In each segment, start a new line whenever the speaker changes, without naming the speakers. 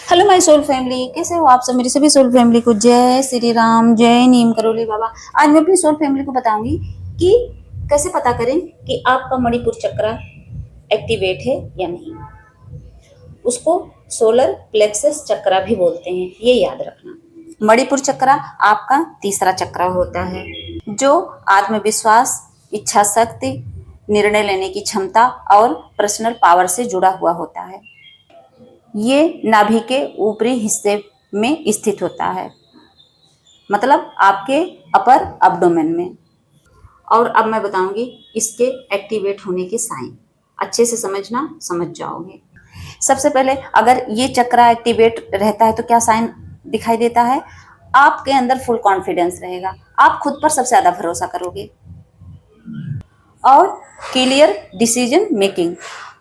Hello my soul family, कैसे हो आप सब। मेरी सभी सोल फैमिली को जय श्री राम, जय नीम करोली बाबा। आज मैं अपनी सोल फैमिली को बताऊंगी कि कैसे पता करें कि आपका मणिपुर चक्र एक्टिवेट है या नहीं। उसको सोलर प्लेक्सस चक्र भी बोलते हैं, ये याद रखना। मणिपुर चक्र आपका तीसरा चक्र होता है जो आत्मविश्वास, इच्छा शक्ति, निर्णय लेने की क्षमता और पर्सनल पावर से जुड़ा हुआ होता है। ये नाभि के ऊपरी हिस्से में स्थित होता है, मतलब आपके अपर अब्डोमेन में। और अब मैं बताऊंगी इसके एक्टिवेट होने के साइन, अच्छे से समझना, समझ जाओगे। सबसे पहले अगर ये चक्र एक्टिवेट रहता है तो क्या साइन दिखाई देता है। आपके अंदर फुल कॉन्फिडेंस रहेगा, आप खुद पर सबसे ज्यादा भरोसा करोगे। और क्लियर डिसीजन मेकिंग,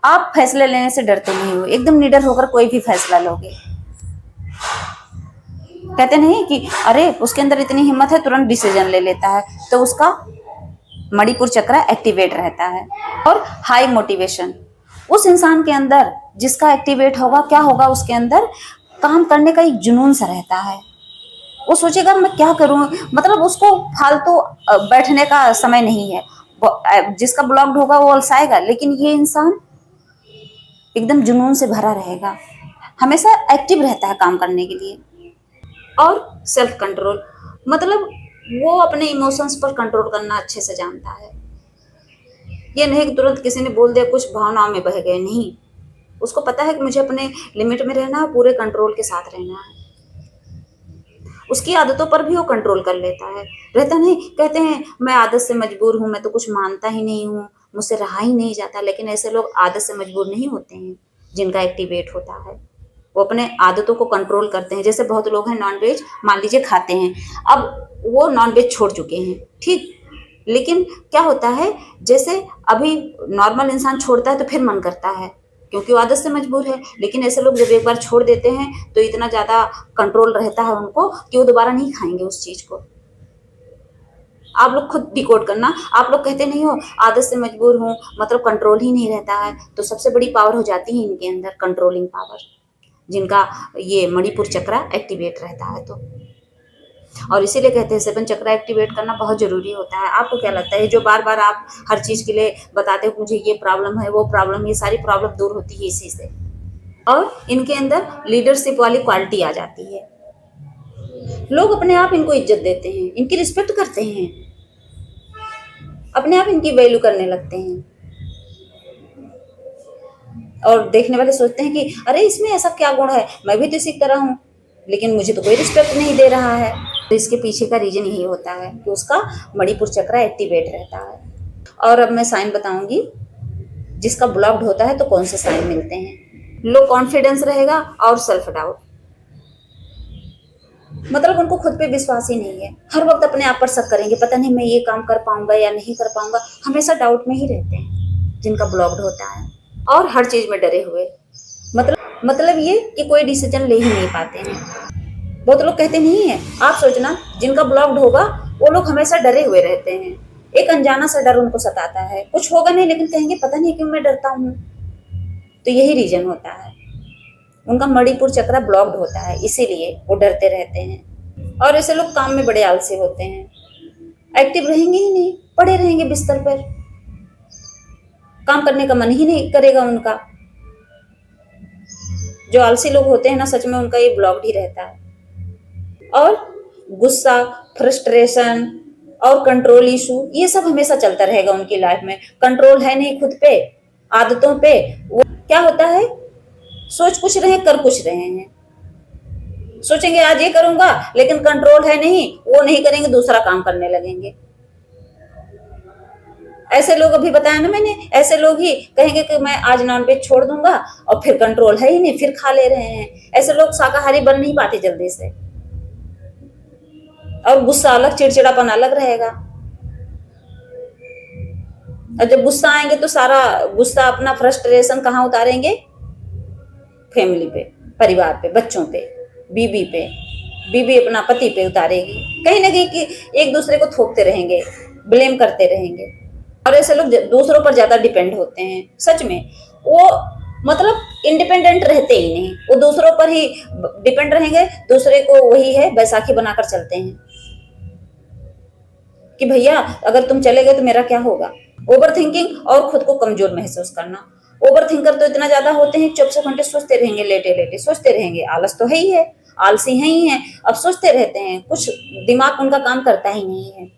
आप फैसले लेने से डरते नहीं हो, एकदम निडर होकर कोई भी फैसला लोगे। कहते नहीं कि अरे उसके अंदर इतनी हिम्मत है, तुरंत डिसीजन ले लेता है, तो उसका मणिपुर चक्र एक्टिवेट रहता है। और हाई मोटिवेशन, उस इंसान के अंदर जिसका एक्टिवेट होगा, क्या होगा उसके अंदर, काम करने का एक जुनून सा रहता है। वो सोचेगा मैं क्या करूं, मतलब उसको फालतू बैठने का समय नहीं है। जिसका ब्लॉक्ड होगा वो अलसाएगा, लेकिन ये इंसान एकदम जुनून से भरा रहेगा, हमेशा एक्टिव रहता है काम करने के लिए। और सेल्फ कंट्रोल, मतलब वो अपने इमोशंस पर कंट्रोल करना अच्छे से जानता है। ये नहीं कि तुरंत किसी ने बोल दिया कुछ भावनाओं में बह गए, नहीं। उसको पता है कि मुझे अपने लिमिट में रहना है, पूरे कंट्रोल के साथ रहना है। उसकी आदतों पर भी वो कंट्रोल कर लेता है। रहता नहीं, कहते हैं मैं आदत से मजबूर हूं, मैं तो कुछ मानता ही नहीं हूं, मुझसे रहा ही नहीं जाता। लेकिन ऐसे लोग आदत से मजबूर नहीं होते हैं जिनका एक्टिवेट होता है। वो अपने आदतों को कंट्रोल करते हैं। जैसे बहुत लोग हैं नॉनवेज मान लीजिए खाते हैं, अब वो नॉनवेज छोड़ चुके हैं, ठीक, लेकिन क्या होता है, जैसे अभी नॉर्मल इंसान छोड़ता है तो फिर मन करता है क्योंकि वो आदत से मजबूर है। लेकिन ऐसे लोग जब एक बार छोड़ देते हैं तो इतना ज्यादा कंट्रोल रहता है उनको कि वो दोबारा नहीं खाएंगे उस चीज को। आप लोग खुद डिकोड करना। आप लोग कहते नहीं हो आदत से मजबूर हूं, मतलब कंट्रोल ही नहीं रहता है, तो सबसे बड़ी पावर हो जाती है इनके अंदर कंट्रोलिंग पावर, जिनका ये मणिपुर चक्र एक्टिवेट रहता है। तो और इसीलिए कहते हैं सेवन चक्र एक्टिवेट करना बहुत जरूरी होता है। आपको क्या लगता है, जो बार बार आप हर चीज के लिए बताते हो मुझे ये प्रॉब्लम है, वो प्रॉब्लम, ये सारी प्रॉब्लम दूर होती है इसी से। और इनके अंदर लीडरशिप वाली क्वालिटी आ जाती है। लोग अपने आप इनको इज्जत देते हैं, इनकी रिस्पेक्ट करते हैं, अपने आप इनकी वैल्यू करने लगते हैं। और देखने वाले सोचते हैं कि अरे इसमें ऐसा क्या गुण है, मैं भी तो इसी तरह हूं, लेकिन मुझे तो कोई रिस्पेक्ट नहीं दे रहा है। तो इसके पीछे का रीजन यही होता है कि उसका मणिपुर चक्र एक्टिवेट रहता है। और अब मैं साइन बताऊंगी जिसका ब्लॉक्ड होता है तो कौन से साइन मिलते हैं। लो कॉन्फिडेंस रहेगा और सेल्फ डाउट, मतलब उनको खुद पे विश्वास ही नहीं है, हर वक्त अपने आप पर शक करेंगे, पता नहीं मैं ये काम कर पाऊंगा या नहीं कर पाऊंगा, हमेशा डाउट में ही रहते हैं जिनका ब्लॉक्ड होता है। और हर चीज में डरे हुए, मतलब ये कि कोई डिसीजन ले ही नहीं पाते हैं। बहुत लोग कहते नहीं है, आप सोचना जिनका ब्लॉक्ड होगा वो लोग हमेशा डरे हुए रहते हैं। एक अनजाना सा डर उनको सताता है, कुछ होगा नहीं लेकिन कहेंगे पता नहीं क्यों मैं डरता हूँ। तो यही रीजन होता है, उनका मणिपुर चक्र ब्लॉक्ड होता है, इसीलिए वो डरते रहते हैं। और ऐसे लोग काम में बड़े आलसी होते हैं, एक्टिव रहेंगे ही नहीं, पड़े रहेंगे बिस्तर पर, काम करने का मन ही नहीं करेगा उनका। जो आलसी लोग होते हैं ना, सच में उनका ये ब्लॉक्ड ही रहता है। और गुस्सा, फ्रस्ट्रेशन और कंट्रोल इशू, ये सब हमेशा चलता रहेगा उनकी लाइफ में। कंट्रोल है नहीं खुद पे, आदतों पे। वो क्या होता है, सोच कुछ रहे कर कुछ रहे हैं, सोचेंगे आज ये करूंगा, लेकिन कंट्रोल है नहीं, वो नहीं करेंगे, दूसरा काम करने लगेंगे। ऐसे लोग अभी बताया ना मैंने, ऐसे लोग ही कहेंगे कि मैं आज नॉनवेज छोड़ दूंगा, और फिर कंट्रोल है ही नहीं, फिर खा ले रहे हैं। ऐसे लोग शाकाहारी बन नहीं पाते जल्दी से। और गुस्सा अलग, चिड़चिड़ापन अलग रहेगा। और जब गुस्सा आएंगे तो सारा गुस्सा अपना फ्रस्ट्रेशन कहाँ उतारेंगे, फैमिली पे, परिवार पे, बच्चों पे, बीवी पे। बीवी अपना पति पे उतारेगी, कहीं ना कहीं कि एक दूसरे को थोपते रहेंगे, ब्लेम करते रहेंगे। और ऐसे लोग दूसरों पर ज्यादा डिपेंड होते हैं, सच में। वो मतलब इंडिपेंडेंट रहते ही नहीं, वो दूसरों पर ही डिपेंड रहेंगे, दूसरे को वही है बैसाखी बनाकर चलते हैं कि भैया अगर तुम चले गए तो मेरा क्या होगा। ओवर थिंकिंग और खुद को कमजोर महसूस करना। ओवर थिंकर तो इतना ज्यादा होते हैं 24 घंटे सोचते रहेंगे, लेटे लेटे सोचते रहेंगे, आलस तो है ही है, आलसी है ही है, अब सोचते रहते हैं, कुछ दिमाग उनका काम करता ही नहीं है।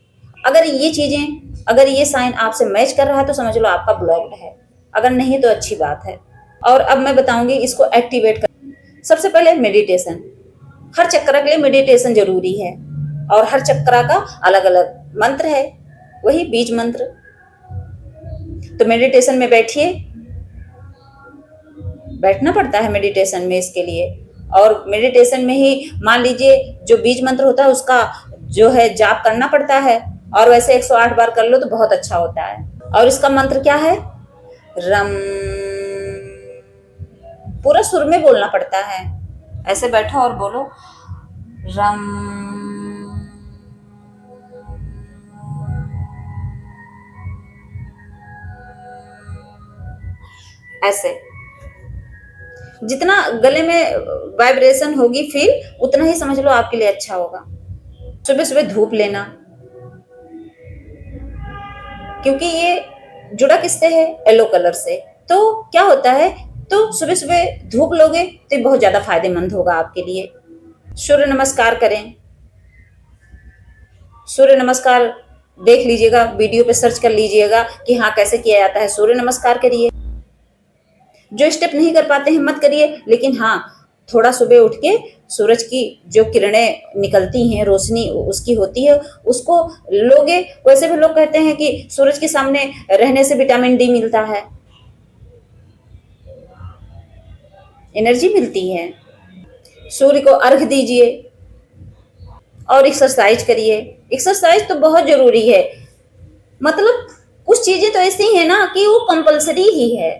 अगर ये चीजें, अगर ये साइन आपसे मैच कर रहा है तो समझ लो आपका ब्लॉक्ड है, अगर नहीं तो अच्छी बात है। और अब मैं बताऊंगी इसको एक्टिवेट कर। सबसे पहले मेडिटेशन, हर चक्र के लिए मेडिटेशन जरूरी है और हर चक्र का अलग अलग मंत्र है, वही बीज मंत्र। तो मेडिटेशन में बैठिए, बैठना पड़ता है मेडिटेशन में इसके लिए। और मेडिटेशन में ही मान लीजिए जो बीज मंत्र होता है उसका जो है जाप करना पड़ता है, और वैसे 108 बार कर लो तो बहुत अच्छा होता है। और इसका मंत्र क्या है, रम, पूरा सुर में बोलना पड़ता है, ऐसे बैठो और बोलो रम। ऐसे जितना गले में वाइब्रेशन होगी फील, उतना ही समझ लो आपके लिए अच्छा होगा। सुबह सुबह धूप लेना, क्योंकि ये जुड़ा किससे है, येलो कलर से, तो क्या होता है, तो सुबह सुबह धूप लोगे तो बहुत ज्यादा फायदेमंद होगा आपके लिए। सूर्य नमस्कार करें, सूर्य नमस्कार देख लीजिएगा, वीडियो पे सर्च कर लीजिएगा कि हाँ कैसे किया जाता है, सूर्य नमस्कार करिए। जो स्टेप नहीं कर पाते हैं मत करिए, लेकिन हाँ थोड़ा सुबह उठ के सूरज की जो किरणें निकलती हैं, रोशनी उसकी होती है, उसको लोगे। वैसे भी लोग कहते हैं कि सूरज के सामने रहने से विटामिन डी मिलता है, एनर्जी मिलती है। सूर्य को अर्घ दीजिए और एक्सरसाइज करिए। एक्सरसाइज तो बहुत जरूरी है, मतलब कुछ चीजें तो ऐसी है ना कि वो कंपलसरी ही है।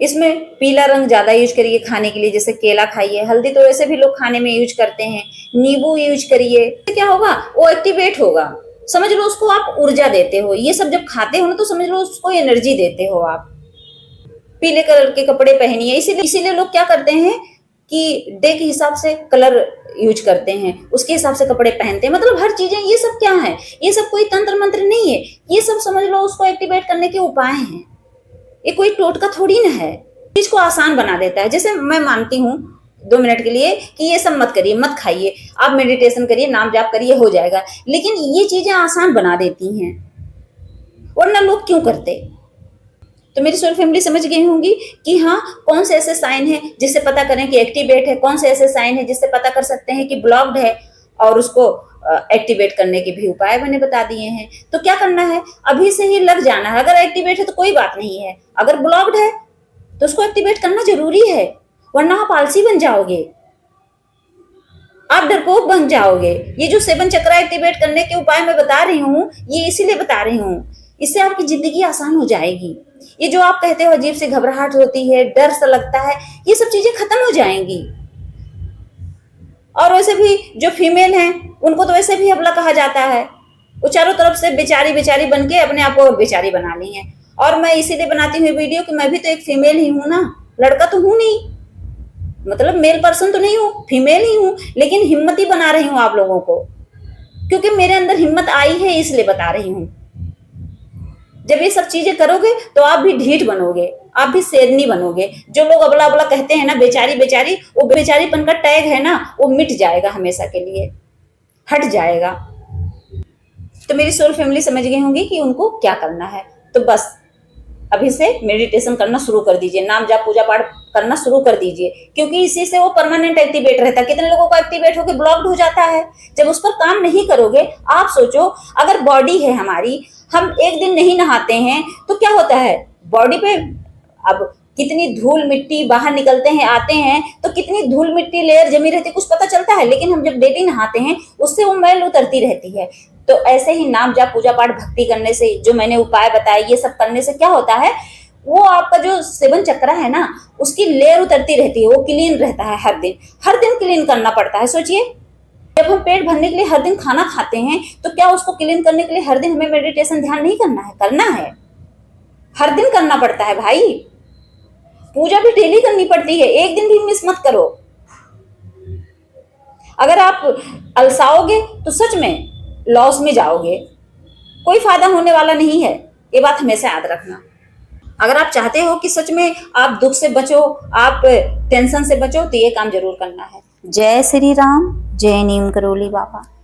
इसमें पीला रंग ज्यादा यूज करिए खाने के लिए, जैसे केला खाइए, हल्दी तो वैसे भी लोग खाने में यूज करते हैं, नींबू यूज करिए। क्या होगा, वो एक्टिवेट होगा, समझ लो उसको आप ऊर्जा देते हो। ये सब जब खाते हो ना तो समझ लो उसको एनर्जी देते हो आप। पीले कलर के कपड़े पहनिए, इसीलिए लोग क्या करते हैं कि डे के हिसाब से कलर यूज करते हैं, उसके हिसाब से कपड़े पहनते हैं। मतलब हर चीजें, ये सब क्या है, ये सब कोई तंत्र मंत्र नहीं है, ये सब समझ लो उसको एक्टिवेट करने के उपाय हैं। ये कोई टोटका थोड़ी ना है, चीज को आसान बना देता है। जैसे मैं मानती हूँ 2 मिनट के लिए कि ये सब मत करिए, मत खाइए, आप मेडिटेशन करिए, नाम जाप करिए, हो जाएगा, लेकिन ये चीजें आसान बना देती हैं, वरना लोग क्यों करते। तो मेरी सोल फैमिली समझ गई होंगी कि हाँ कौन से ऐसे साइन है जिससे पता करें कि एक्टिवेट है, कौन से ऐसे साइन है जिससे पता कर सकते हैं कि ब्लॉक्ड है, और उसको एक्टिवेट करने के भी उपाय मैंने बता दिए हैं। तो क्या करना है, अभी से ही लग जाना है। अगर एक्टिवेट है तो कोई बात नहीं है, अगर ब्लॉक्ड है तो उसको एक्टिवेट करना जरूरी है, वरना आप आलसी बन जाओगे, आप डरपोक बन जाओगे। ये जो 7 चक्र एक्टिवेट करने के उपाय मैं बता रही हूँ, ये इसीलिए बता रही हूँ, इससे आपकी जिंदगी आसान हो जाएगी। ये जो आप कहते हो अजीब सी घबराहट होती है, डर सा लगता है, ये सब चीजें खत्म हो जाएंगी। और वैसे भी जो फीमेल हैं उनको तो वैसे भी अबला कहा जाता है, वो चारों तरफ से बेचारी बेचारी बन के अपने आप को बेचारी बना ली है। और मैं इसीलिए बनाती हूँ वीडियो कि मैं भी तो एक फीमेल ही हूँ ना, लड़का तो हूँ नहीं, मतलब मेल पर्सन तो नहीं हूँ, फीमेल ही हूँ, लेकिन हिम्मत ही बना रही हूँ आप लोगों को, क्योंकि मेरे अंदर हिम्मत आई है इसलिए बता रही हूँ। जब ये सब चीजें करोगे तो आप भी ढीठ बनोगे, आप भी शेरनी बनोगे। जो लोग अबला अबला कहते हैं ना, बेचारी बेचारी, वो बेचारीपन का टैग है ना, वो मिट जाएगा, हमेशा के लिए हट जाएगा। तो मेरी सोल फैमिली समझ गई होंगी कि उनको क्या करना है। तो बस अभी से मेडिटेशन करना शुरू कर दीजिए, नाम जाप पूजा पाठ करना शुरू कर दीजिए, क्योंकि इसी से वो परमानेंट एक्टिवेट रहता है। कितने लोगों को एक्टिवेट होकर ब्लॉक्ड हो जाता है जब उस पर काम नहीं करोगे। आप सोचो, अगर बॉडी है हमारी, हम एक दिन नहीं नहाते हैं तो क्या होता है बॉडी पे, अब कितनी धूल मिट्टी बाहर निकलते हैं आते हैं तो कितनी धूल मिट्टी लेयर जमी रहती है, कुछ पता चलता है। लेकिन हम जब डेली नहाते हैं उससे वो मैल उतरती रहती है। तो ऐसे ही नाम जाप पूजा पाठ भक्ति करने से, जो मैंने उपाय बताए, ये सब करने से क्या होता है, वो आपका जो 7 चक्र है ना, उसकी लेयर उतरती रहती है, वो क्लीन रहता है। हर दिन क्लीन करना पड़ता है। सोचिए, जब हम पेट भरने के लिए हर दिन खाना खाते हैं तो क्या उसको क्लीन करने के लिए हर दिन हमें मेडिटेशन ध्यान नहीं करना है? करना है, हर दिन करना पड़ता है भाई। पूजा भी डेली करनी पड़ती है, एक दिन भी मिस मत करो। अगर आप अलसाओगे तो सच में लॉस में जाओगे, कोई फायदा होने वाला नहीं है, ये बात हमेशा याद रखना। अगर आप चाहते हो कि सच में आप दुख से बचो, आप टेंशन से बचो, तो ये काम जरूर करना है। जय श्री राम, जय नीम करोली बाबा।